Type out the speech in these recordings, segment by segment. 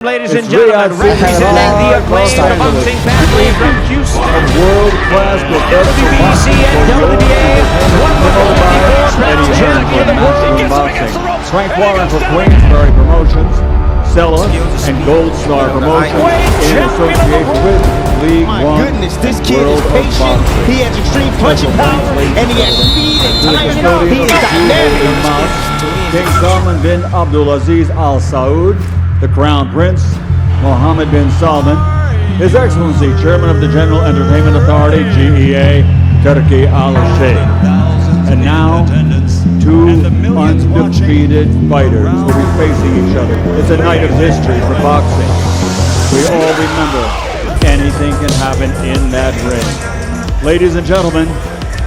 Ladies and gentlemen, representing the acclaimed boxing family from Houston, world-class WBC and WBA 154 pound champion of the world. Frank Warren for Queensberry Promotions, Sella and Gold Star Promotions in association with League One. Goodness, this kid is patient. He has extreme punching power, and he has speed and timing. He is dynamic. King Salman bin Abdulaziz Al Saud, the Crown Prince, Mohammed bin Salman, His Excellency, Chairman of the General Entertainment Authority, GEA, Turkey Al-Sheikh. And now, two undefeated fighters will be facing each other. It's a night of history for boxing. We all remember anything can happen in that ring. Ladies and gentlemen,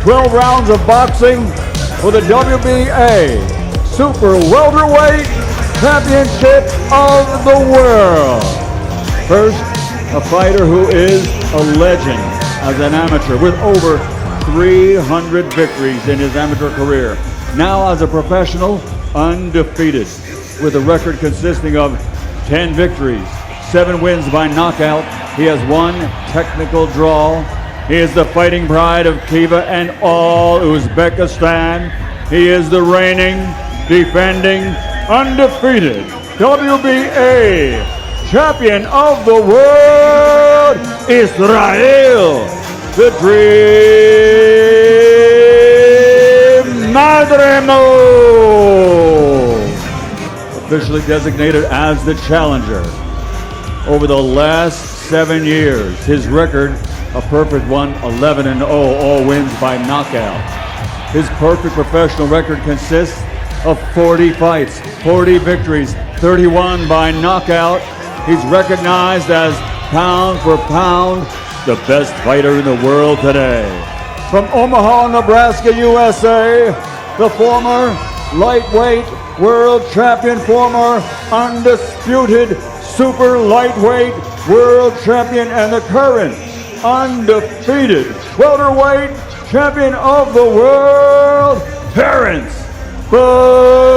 12 rounds of boxing for the WBA Super Welterweight Championship of the world. First, a fighter who is a legend as an amateur with over 300 victories in his amateur career. Now as a professional, undefeated with a record consisting of 10 victories, 7 wins by knockout. He has 1 technical draw. He is the fighting pride of Khiva and all Uzbekistan. He is the reigning, defending, undefeated WBA champion of the world, Israil Madrimov, officially designated as the challenger. Over the last 7 years, his record, a perfect one, 11-0, all wins by knockout. His perfect professional record consists of 40 fights, 40 victories, 31 by knockout. He's recognized as pound for pound the best fighter in the world today. From Omaha, Nebraska, USA, the former lightweight world champion, former undisputed super lightweight world champion, and the current undefeated welterweight champion of the world, Terence Crawford!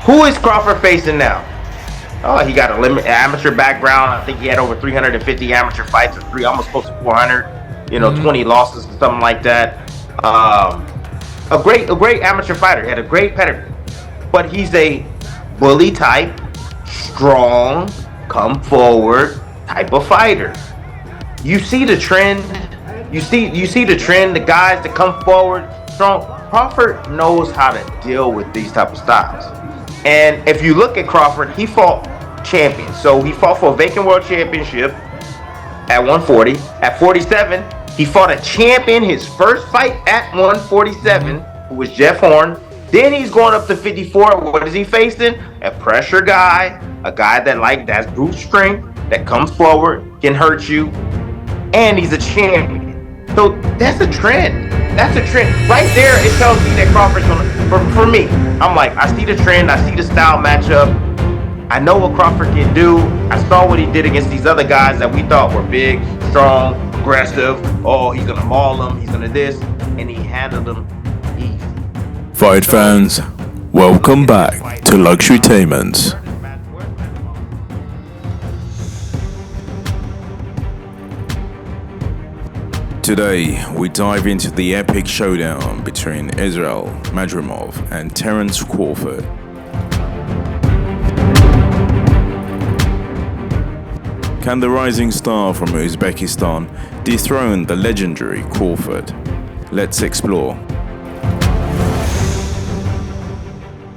Who is Crawford facing now? Oh, he got an amateur background. I think he had over 350 amateur fights, or almost close to 400. 20 losses or something like that. A great amateur fighter. He had a great pedigree, but he's a bully type, strong, come forward type of fighter. You see the trend. You see the trend. The guys that come forward strong. Crawford knows how to deal with these type of styles. And if you look at Crawford, he fought champions. So he fought for a vacant world championship at 140. At 47, he fought a champion his first fight at 147, who was Jeff Horn. Then he's going up to 54. What is he facing? A pressure guy, a guy that's brute strength, that comes forward, can hurt you, and he's a champion. So that's a trend. That's a trend. Right there, it tells me that Crawford's gonna, for me, I'm like, I see the trend, I see the style matchup. I know what Crawford can do. I saw what he did against these other guys that we thought were big, strong, aggressive. Oh, he's gonna maul them, he's gonna this, and he handled them easy. Fight fans, welcome back to Luxurytainment. Today, we dive into the epic showdown between Israil Madrimov and Terence Crawford. Can the rising star from Uzbekistan dethrone the legendary Crawford? Let's explore.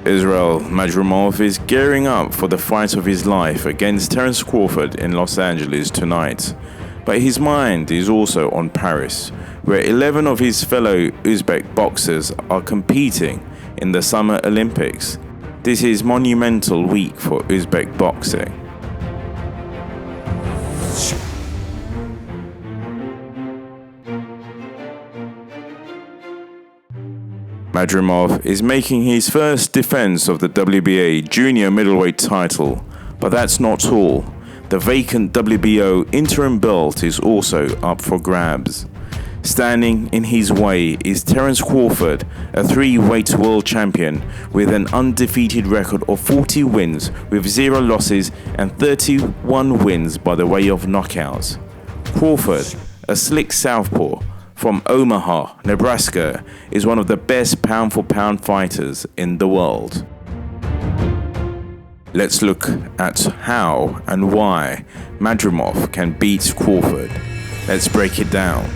Israil Madrimov is gearing up for the fight of his life against Terence Crawford in Los Angeles tonight. But his mind is also on Paris, where 11 of his fellow Uzbek boxers are competing in the Summer Olympics. This is monumental week for Uzbek boxing. Madrimov is making his first defense of the WBA junior middleweight title, but that's not all. The vacant WBO interim belt is also up for grabs. Standing in his way is Terence Crawford, a 3-weight world champion with an undefeated record of 40 wins with 0 losses and 31 wins by the way of knockouts. Crawford, a slick southpaw from Omaha, Nebraska, is one of the best pound-for-pound fighters in the world. Let's look at how and why Madrimov can beat Crawford. Let's break it down.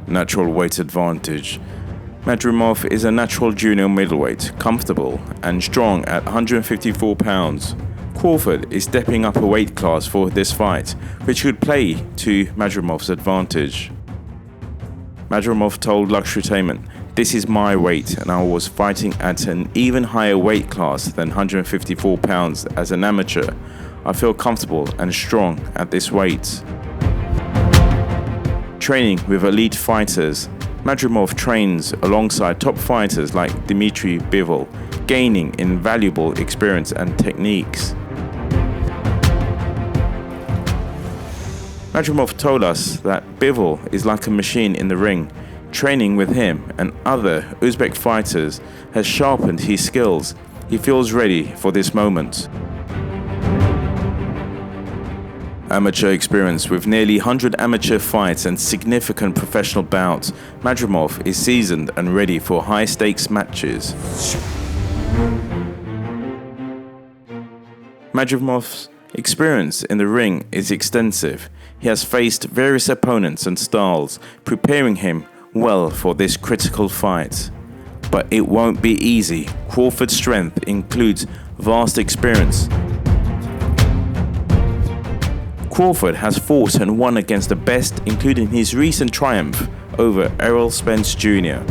Natural weight advantage. Madrimov is a natural junior middleweight, comfortable and strong at 154 pounds. Crawford is stepping up a weight class for this fight, which could play to Madrimov's advantage. Madrimov told Luxurytainment, "This is my weight and I was fighting at an even higher weight class than 154 pounds as an amateur. I feel comfortable and strong at this weight." Training with elite fighters, Madrimov trains alongside top fighters like Dmitry Bivol, gaining invaluable experience and techniques. Madrimov told us that Bivol is like a machine in the ring. Training with him and other Uzbek fighters has sharpened his skills. He feels ready for this moment. Amateur experience. With nearly 100 amateur fights and significant professional bouts, Madrimov is seasoned and ready for high-stakes matches. Madrimov's experience in the ring is extensive. He has faced various opponents and styles, preparing him well for this critical fight. But it won't be easy. Crawford's strength includes vast experience. Crawford has fought and won against the best, including his recent triumph over Errol Spence Jr.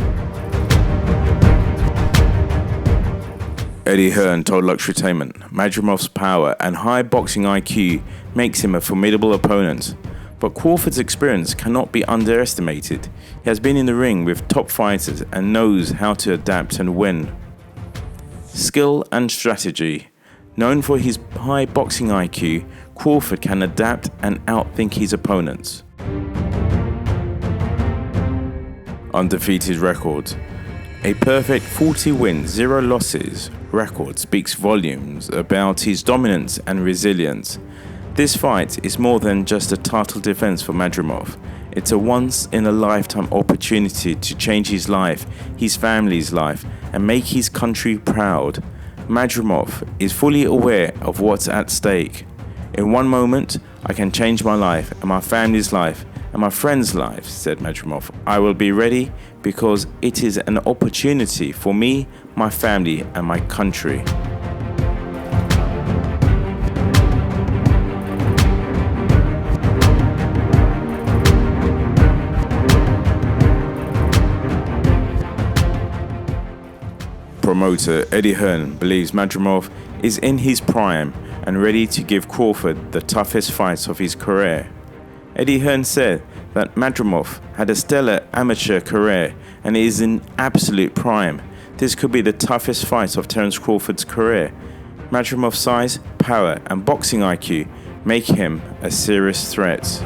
Eddie Hearn told Luxurytainment, "Madrimov's power and high boxing IQ makes him a formidable opponent. But Crawford's experience cannot be underestimated. He has been in the ring with top fighters and knows how to adapt and win." Skill and strategy. Known for his high boxing IQ, Crawford can adapt and outthink his opponents. Undefeated record. A perfect 40 wins, 0 losses record speaks volumes about his dominance and resilience. This fight is more than just a title defense for Madrimov. It's a once-in-a-lifetime opportunity to change his life, his family's life, and make his country proud. Madrimov is fully aware of what's at stake. "In one moment, I can change my life and my family's life and my friends' lives," said Madrimov. "I will be ready because it is an opportunity for me, my family, and my country." Promoter Eddie Hearn believes Madrimov is in his prime and ready to give Crawford the toughest fights of his career. Eddie Hearn said that Madrimov had a stellar amateur career and is in absolute prime. This could be the toughest fight of Terence Crawford's career. Madrimov's size, power, and boxing IQ make him a serious threat.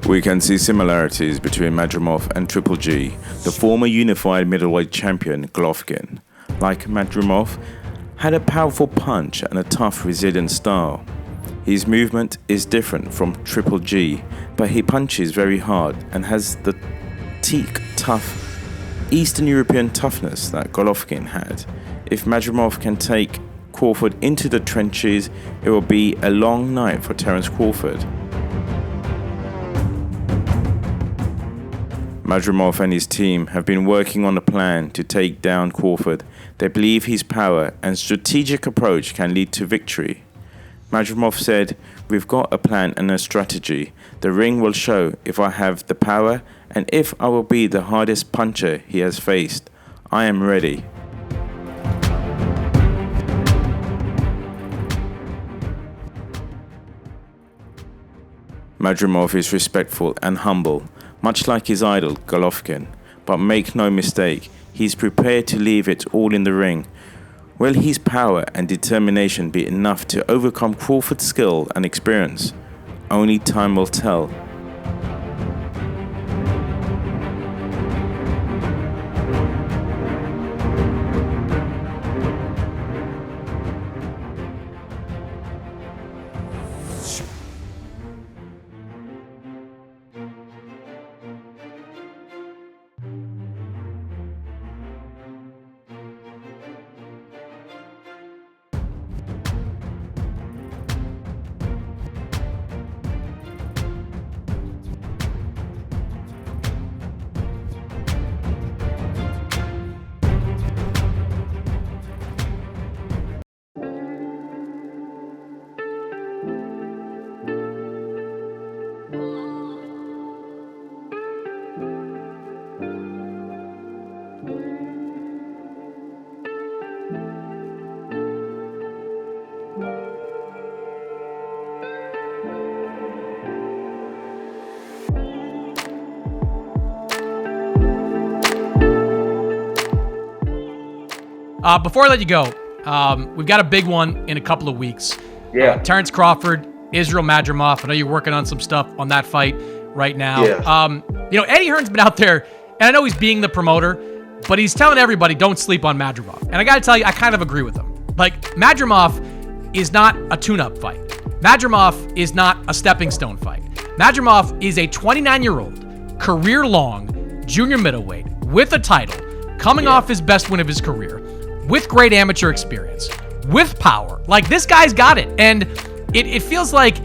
We can see similarities between Madrimov and Triple G, the former unified middleweight champion Golovkin. Like Madrimov, had a powerful punch and a tough, resilient style. His movement is different from Triple G, but he punches very hard and has the teak, tough, Eastern European toughness that Golovkin had. If Madrimov can take Crawford into the trenches, it will be a long night for Terence Crawford. Madrimov and his team have been working on a plan to take down Crawford. They believe his power and strategic approach can lead to victory. Madrimov said, "We've got a plan and a strategy. The ring will show if I have the power and if I will be the hardest puncher he has faced. I am ready." Madrimov is respectful and humble, much like his idol Golovkin. But make no mistake, he's prepared to leave it all in the ring. Will his power and determination be enough to overcome Crawford's skill and experience? Only time will tell. Before I let you go, we've got a big one in a couple of weeks. Yeah. Terence Crawford, Israil Madrimov. I know you're working on some stuff on that fight right now. Yeah. Eddie Hearn's been out there, and I know he's being the promoter, but he's telling everybody don't sleep on Madrimov. And I got to tell you, I kind of agree with him. Like, Madrimov is not a tune-up fight. Madrimov is not a stepping stone fight. Madrimov is a 29-year-old, career-long junior middleweight with a title, coming off his best win of his career, with great amateur experience, with power. Like, this guy's got it. And it feels like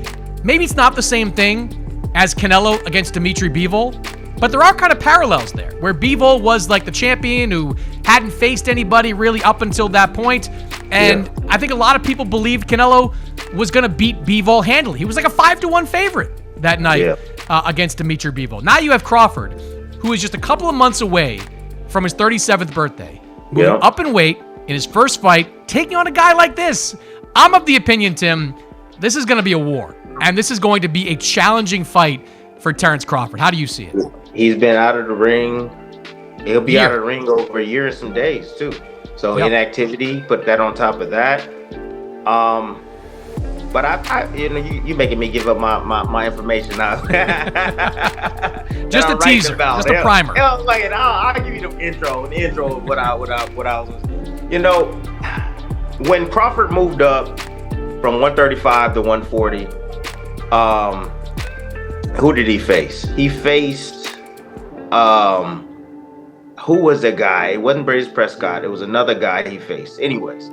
maybe it's not the same thing as Canelo against Dmitry Bivol, but there are kind of parallels there, where Bivol was like the champion who hadn't faced anybody really up until that point. And I think a lot of people believed Canelo was going to beat Bivol handily. He was like a 5-1 favorite that night against Dmitry Bivol. Now you have Crawford, who is just a couple of months away from his 37th birthday, moving up in weight in his first fight, taking on a guy like this. I'm of the opinion, Tim, this is going to be a war, and this is going to be a challenging fight for Terence Crawford. How do you see it? He's been out of the ring. He'll be out of the ring over a year and some days, too. So inactivity, put that on top of that. But you making me give up my information now. Just a teaser, just a primer. I'll give you the intro of what I was. When Crawford moved up from 135 to 140, who did he face? He faced who was the guy? It wasn't Brady Prescott. It was another guy he faced. Anyways.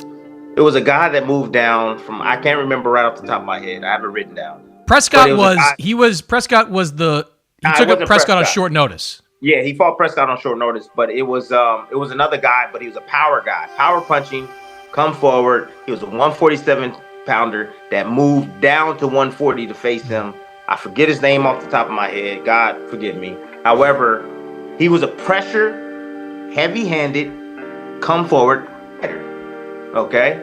It was a guy that moved down from, I can't remember right off the top of my head. I have it written down. Prescott he took up Prescott on short notice. Yeah, he fought Prescott on short notice, but it was another guy, but he was a power guy. Power punching, come forward. He was a 147 pounder that moved down to 140 to face him. I forget his name off the top of my head. God forgive me. However, he was a pressure, heavy-handed, come forward fighter. Okay,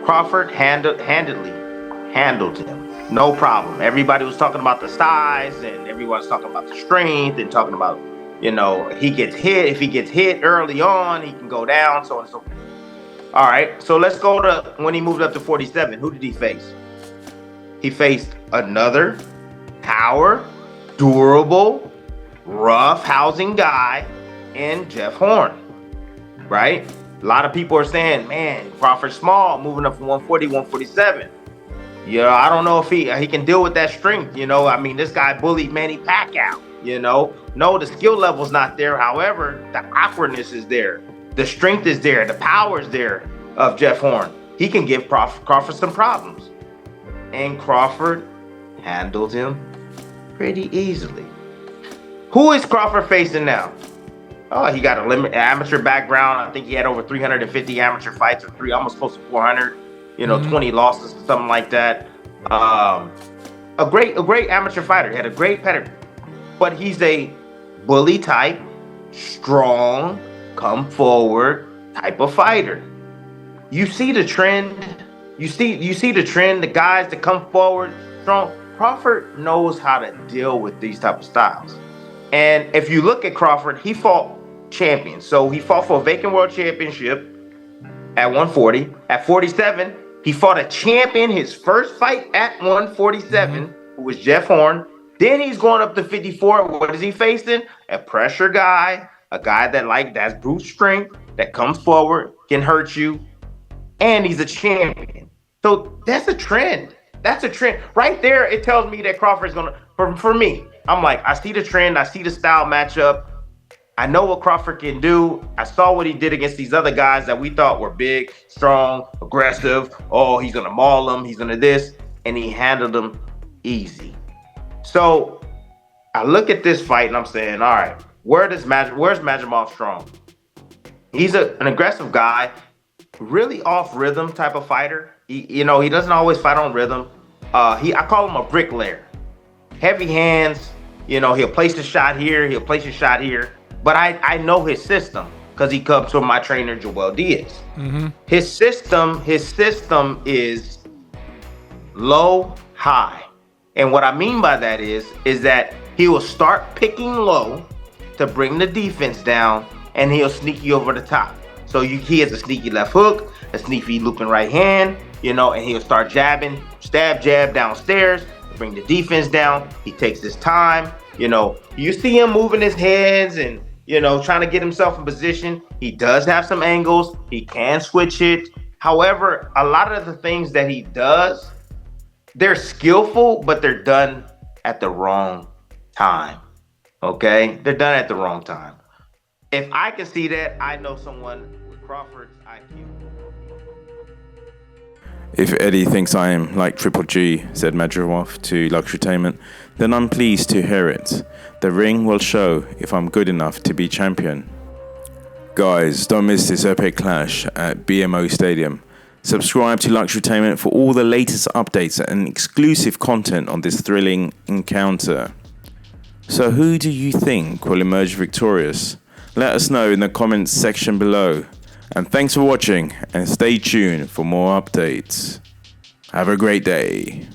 Crawford handily handled him, no problem. Everybody was talking about the size, and everyone's talking about the strength, and talking about, he gets hit. If he gets hit early on, he can go down, so on and so forth. All right, so let's go to when he moved up to 47. Who did he face? He faced another power, durable, rough housing guy in Jeff Horn, right? A lot of people are saying, man, Crawford's small, moving up from 140, 147. I don't know if he can deal with that strength. This guy bullied Manny Pacquiao. No, the skill level's not there. However, the awkwardness is there. The strength is there. The power is there of Jeff Horn. He can give Crawford some problems. And Crawford handled him pretty easily. Who is Crawford facing now? Oh, he got amateur background. I think he had over 350 amateur fights, or almost close to 400. 20 losses, something like that. A great amateur fighter. He had a great pedigree, but he's a bully type, strong, come forward type of fighter. You see the trend. You see the trend. The guys that come forward strong. Crawford knows how to deal with these type of styles. And if you look at Crawford, he fought champions. So he fought for a vacant world championship at 140. At 47, he fought a champion his first fight at 147, who was Jeff Horn. Then he's going up to 54. What is he facing? A pressure guy, a guy that's brute strength, that comes forward, can hurt you, and he's a champion. So that's a trend. That's a trend. Right there, it tells me that Crawford's going to, for me, I'm like, I see the trend, I see the style matchup. I know what Crawford can do. I saw what he did against these other guys that we thought were big, strong, aggressive. Oh, he's going to maul them, he's going to this, and he handled them easy. So I look at this fight and I'm saying, all right, where's Madrimov strong? He's an aggressive guy, really off rhythm type of fighter. He doesn't always fight on rhythm. I call him a bricklayer. Heavy hands, he'll place a shot here, he'll place a shot here. But I know his system because he comes from my trainer, Joel Diaz. His system is low, high. And what I mean by that is that he will start picking low to bring the defense down, and he'll sneak you over the top. So he has a sneaky left hook, a sneaky looping right hand, and he'll start jabbing, stab, jab downstairs to bring the defense down. He takes his time. You see him moving his hands and, trying to get himself in position. He does have some angles. He can switch it. However, a lot of the things that he does, they're skillful, but they're done at the wrong time. Okay? They're done at the wrong time. If I can see that, I know someone with Crawford's IQ. If Eddie thinks I am like Triple G, said Madrimov to Luxurytainment, then I'm pleased to hear it. The ring will show if I'm good enough to be champion. Guys, don't miss this epic clash at BMO Stadium. Subscribe to Luxurytainment for all the latest updates and exclusive content on this thrilling encounter. So who do you think will emerge victorious? Let us know in the comments section below. And thanks for watching, and stay tuned for more updates. Have a great day.